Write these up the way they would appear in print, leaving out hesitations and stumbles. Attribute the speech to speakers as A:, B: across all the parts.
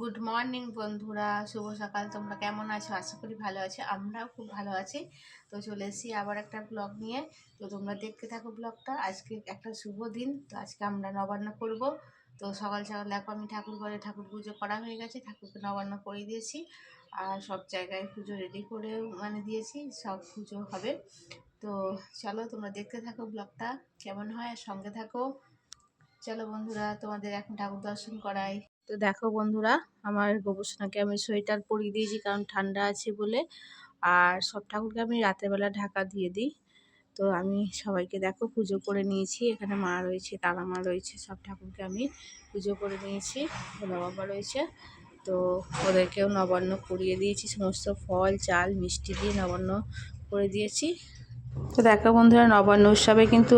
A: Good morning বন্ধুরা, শুভ সকাল। তোমরা কেমন আছো? আশা করি ভালো আছো। আমরাও খুব ভালো আছি। তো চলে এসেছি আবার একটা ব্লগ নিয়ে। তো তোমরা দেখতে থাকো ব্লগটা। আজকে একটা শুভ দিন। তো আজকে আমরা নবান্ন করব। তো সকাল সকাল দেখো আমি ঠাকুর ঘরে ঠাকুর পুজো করা হয়ে গেছে, ঠাকুরকে নবান্ন করে দিয়েছি। আর সব জায়গায় পুজো রেডি করে দিয়েছি, সব পুজো হবে। তো চলো তোমরা দেখতে থাকো ব্লগটা কেমন হয়, আর সঙ্গে থাকো। চলো বন্ধুরা, তোমাদের এখন ঠাকুর দর্শন করাই। তো দেখো বন্ধুরা, আমার গোবর্ষণাকে আমি সোয়েটার পরিয়ে দিয়েছি কারণ ঠান্ডা আছে বলে। আর সব ঠাকুরকে আমি রাতের বেলা ঢাকা দিয়ে দিই। তো আমি সবাইকে দেখো পুজো করে নিয়েছি। এখানে মা রয়েছে, তারা মা রয়েছে, সব ঠাকুরকে আমি পুজো করে নিয়েছি। ভোলা বাবা রয়েছে। তো ওদেরকেও নবান্ন করিয়ে দিয়েছি, সমস্ত ফল চাল মিষ্টি দিয়ে নবান্ন করে দিয়েছি। তো দেখো বন্ধুরা, নবান্ন উৎসবে কিন্তু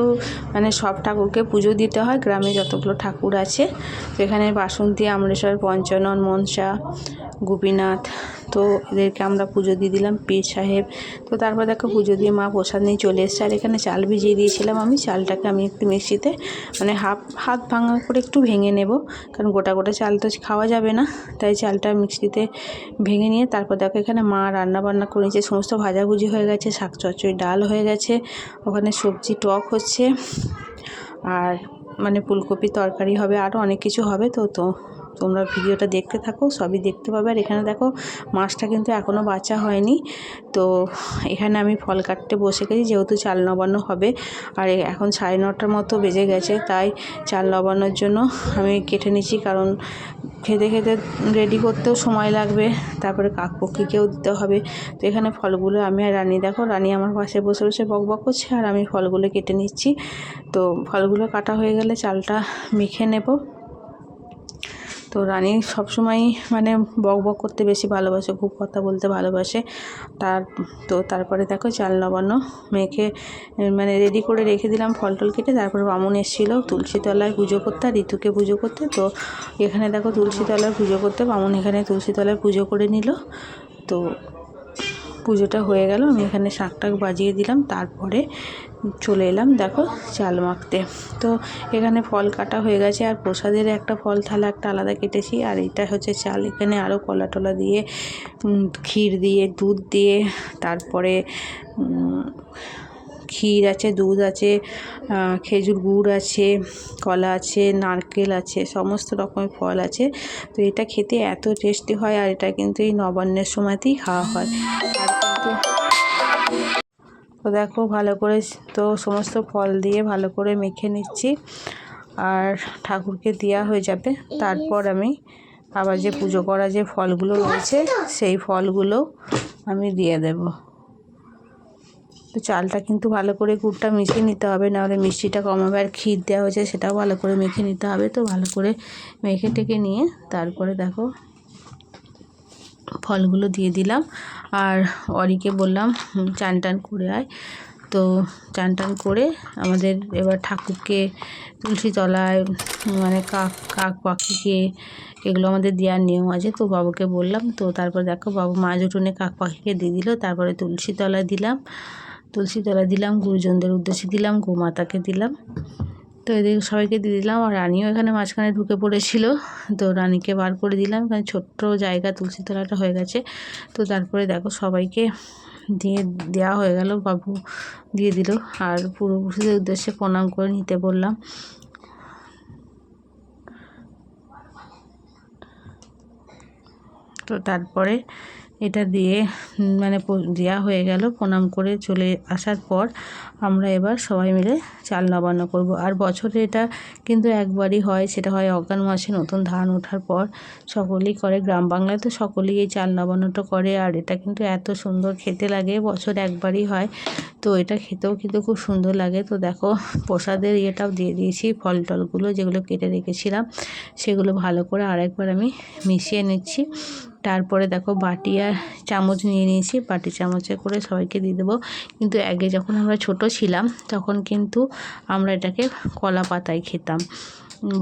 A: সব ঠাকুরকে পুজো দিতে হয়। গ্রামে যতগুলো ঠাকুর আছে, তো এখানে বাসন্তী, আমরেশ্বর, পঞ্চানন, মনসা, গোপীনাথ, তো এদেরকে আমরা পুজো দিয়ে দিলাম, পীর সাহেব। তো তারপর দেখো পুজো দিয়ে মা প্রসাদ নিয়ে চলে এসছে। আর এখানে চাল ভিজিয়ে দিয়েছিলাম আমি। চালটাকে আমি একটু মিক্সিতে হাত ভাঙা করে একটু ভেঙে নেব, কারণ গোটা গোটা চাল তো খাওয়া যাবে না। তাই চালটা মিক্সিতে ভেঙে নিয়ে তারপর দেখো এখানে মা রান্না বান্না করে নিয়েছে। সমস্ত ভাজাভুজি হয়ে গেছে, শাক চচ্চড়ি, ডাল হয়ে গেছে, ওখানে সবজি টক হচ্ছে, আর ফুলকপি তরকারি হবে, আরও অনেক কিছু হবে। তো তোমরা ভিডিওটা দেখতে থাকো, সবই দেখতে পাবে। আর এখানে দেখো মাছটা কিন্তু এখনও বাছা হয়নি। তো এখানে আমি ফল কাটতে বসে গেছি, যেহেতু চাল নবান্ন হবে। আর এখন 9:30 মতো বেজে গেছে, তাই চাল নবান্নর জন্য আমি কেটে নিচ্ছি, কারণ খেতে খেতে রেডি করতেও সময় লাগবে, তারপরে কাকপক্ষীকেও দিতে হবে। তো এখানে ফলগুলো আমি আর রানী, দেখো রানী আমার পাশে বসে বসে বকবক করছে, আর আমি ফলগুলো কেটে নিচ্ছি। তো ফলগুলো কাটা হয়ে গেলে চালটা মেখে নেব। তো রানী সবসময় বকবক করতে বেশি ভালোবাসে, খুব কথা বলতে ভালোবাসে। তারপরে দেখো চাল নবান্ন মেখে রেডি করে রেখে দিলাম, ফল টল কেটে। তারপরে বামুন এসেছিলো তুলসীতলায় পুজো করতে আর ঋতুকে পুজো করতে। তো এখানে দেখো তুলসীতলায় পুজো করতে বামুন এখানে তুলসীতলায় পুজো করে নিল। তো পুজোটা হয়ে গেল, আমি এখানে শাক টাক বাজিয়ে দিলাম, তারপরে চলে এলাম দেখো চাল মাখতে। তো এখানে ফল কাটা হয়ে গেছে, আর প্রসাদের একটা ফল থালা একটা আলাদা কেটেছি। আর এটা হচ্ছে চাল, এখানে আরও কলা টলা দিয়ে, ক্ষীর দিয়ে, দুধ দিয়ে, তারপরে ক্ষীর আছে, দুধ আছে, খেজুর গুড় আছে, কলা আছে, নারকেল আছে, সমস্ত রকমের ফল আছে। তো এটা খেতে এত টেস্টি হয়, আর এটা কিন্তু এই নবান্নের সময়তেই খাওয়া হয়। আর কিন্তু তো দেখো ভালো করে তো সমস্ত ফল দিয়ে ভালো করে মেখে নিচ্ছি, আর ঠাকুরকে দেওয়া হয়ে যাবে। তারপর আমি আবার যে পুজো করা যে ফলগুলো রয়েছে, সেই ফলগুলো আমি দিয়ে দেব। তো চালটা কিন্তু ভালো করে গুড়টা মিশিয়ে নিতে হবে, নাহলে মিষ্টিটা কম হবে। আর ক্ষীর দেওয়া হয়েছে, সেটাও ভালো করে মেখে নিতে হবে। তো ভালো করে মেখে টেকে নিয়ে তারপরে দেখো ফলগুলো দিয়ে দিলাম। আর অরিকে বললাম চান টান করে আয়। তো চান টান করে আমাদের এবার ঠাকুরকে তুলসী তলায় কাক পাখিকে এগুলো আমাদের দেওয়ার নিয়ম আছে। তো বাবুকে বললাম। তো তারপর দেখো বাবু মাছ উঠোনে কাক পাখিকে দিয়ে দিল। তারপরে তুলসী তলায় দিলাম, গুরুজনদের উদ্দেশ্যে দিলাম, গোমাতাকে দিলাম। তো এদের সবাইকে দিয়ে দিলাম। আর রানীও এখানে মাঝখানে ঢুকে পড়েছিল, তো রানীকে বার করে দিলাম, কারণ ছোট্ট জায়গা তুলসী তলাটা হয়ে গেছে। তো তারপরে দেখো সবাইকে দেওয়া হয়ে গেল, বাবু দিয়ে দিল। আর পূর্বপুরুষদের উদ্দেশ্যে প্রণাম করে নিতে বললাম। তো তারপরে এটা দিয়ে দেওয়া হয়ে গেল। প্রণাম করে চলে আসার পর আমরা এবার সবাই মিলে চাল নবান্ন করব। আর বছরে এটা কিন্তু একবারই হয়, সেটা হয় অঘ্রাণ মাসে নতুন ধান ওঠার পর। সকলেই করে, গ্রাম বাংলায় তো সকলেই এই চাল নবান্নটা করে। আর এটা কিন্তু এত সুন্দর খেতে লাগে, বছর একবারই হয়। তো এটা খেতেও কিন্তু খুব সুন্দর লাগে। তো দেখো প্রসাদের ইয়েটাও দিয়ে দিয়েছি, ফল টলগুলো যেগুলো কেটে রেখেছিলাম সেগুলো ভালো করে আরেকবার আমি মিশিয়ে নিচ্ছি। তারপরে দেখো বাটি আর চামচ নিয়ে নিয়েছি, বাটি চামচে করে সবাইকে দিয়ে দেবো। কিন্তু আগে যখন আমরা ছোট ছিলাম তখন কিন্তু আমরা এটাকে কলা পাতায় খেতাম।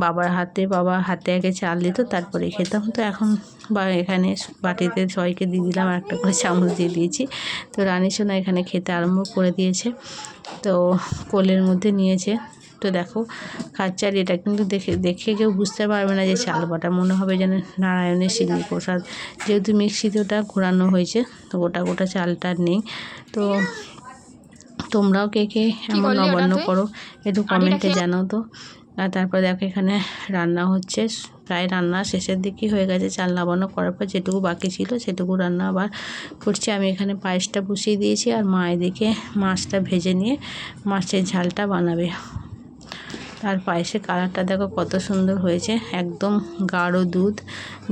A: বাবা হাতে আগে চাল দিত, তারপরে খেতাম। তো এখন এখানে বাটিতে সবাইকে দিয়ে দিলাম, একটা করে চামচ দিয়ে দিয়েছি। তো রানী সোনা এখানে খেতে আরম্ভ করে দিয়েছে। তো কোলের মধ্যে নিয়েছে।
B: তো দেখো খাচ্ছে। আর এটা কিন্তু দেখে কেউ বুঝতে পারবে না যে চাল বাটা, মনে হবে যেন নারায়ণের সিদ্ধি প্রসাদ, যেহেতু মিক্সিতে ওটা ঘোরানো হয়েছে, তো গোটা গোটা চালটা নেই। তো তোমরাও কে কে এমন নবান্ন করো একটু কমেন্টে জানাও তো। আর তারপর দেখো এখানে রান্না হচ্ছে, প্রায় রান্না শেষের দিকেই হয়ে গেছে। চাল নাবানো করার পর যেটুকু বাকি ছিল সেটুকু রান্না আবার করছি। আমি এখানে পায়েসটা বসিয়ে দিয়েছি, আর মা এদিকে মাছটা ভেজে নিয়ে মাছের ঝালটা বানাবে। আর পায়েসের কালারটা দেখো কত সুন্দর হয়েছে, একদম গাঢ় দুধ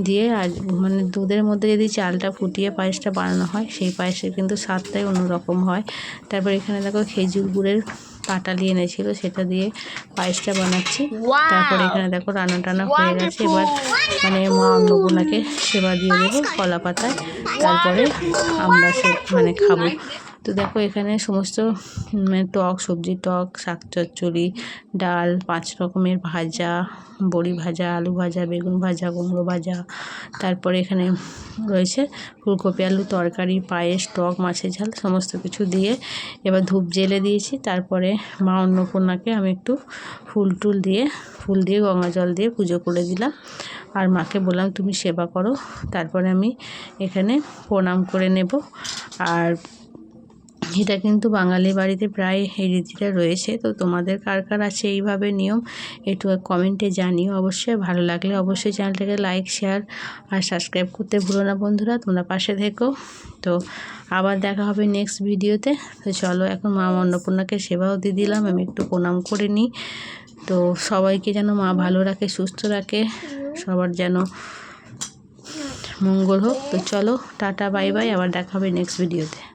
B: দিয়ে। আর মানে দুধের মধ্যে যদি চালটা ফুটিয়ে পায়েসটা বানানো হয়, সেই পায়েসের কিন্তু স্বাদটাই অন্যরকম হয়। তারপর এখানে দেখো খেজুর গুড়ের পাটালি এনেছিল, সেটা দিয়ে পায়েসটা বানাচ্ছি। তারপর এখানে দেখো রান্না টান্না হয়ে গেছে। এবার মানে মা অন্নপূর্ণাকে সেবা দিয়ে দেবো কলা পাতায়, তারপরে আমরা সব মানে খাবো। তো দেখো এখানে সমস্ত টক সবজি, টক শাক চচ্চড়ি, ডাল, 5 রকমের ভাজা, বড়ি ভাজা, আলু ভাজা, বেগুন ভাজা, কুমড়ো ভাজা, তারপরে এখানে রয়েছে ফুলকপি আলু তরকারি, পায়েস, টক, মাছের ঝাল, সমস্ত কিছু দিয়ে এবার ধূপ জ্বেলে দিয়েছি। তারপরে মা অন্নপূর্ণাকে আমি একটু ফুল দিয়ে গঙ্গা জল দিয়ে পুজো করে দিলাম। আর মাকে বললাম তুমি সেবা করো, তারপরে আমি এখানে প্রণাম করে নেব। আর এটা কিন্তু বাঙালি বাড়িতে প্রায় এই রীতিটা রয়েছে। তো তোমাদের কার কার আছে এইভাবে নিয়ম, একটু কমেন্টে জানিও অবশ্যই। ভালো লাগলে অবশ্যই চ্যানেলটাকে লাইক, শেয়ার আর সাবস্ক্রাইব করতে ভুলো না বন্ধুরা, তোমরা পাশে থেকো। তো আবার দেখা হবে নেক্সট ভিডিওতে। তো চলো এখন মা অন্নপূর্ণাকে সেবাও দিয়ে দিলাম, আমি একটু প্রণাম করে নিই। তো সবাইকে যেন মা ভালো রাখে, সুস্থ রাখে, সবার যেন মঙ্গল হোক। তো চলো টাটা বাই বাই, আবার দেখা হবে নেক্সট ভিডিওতে।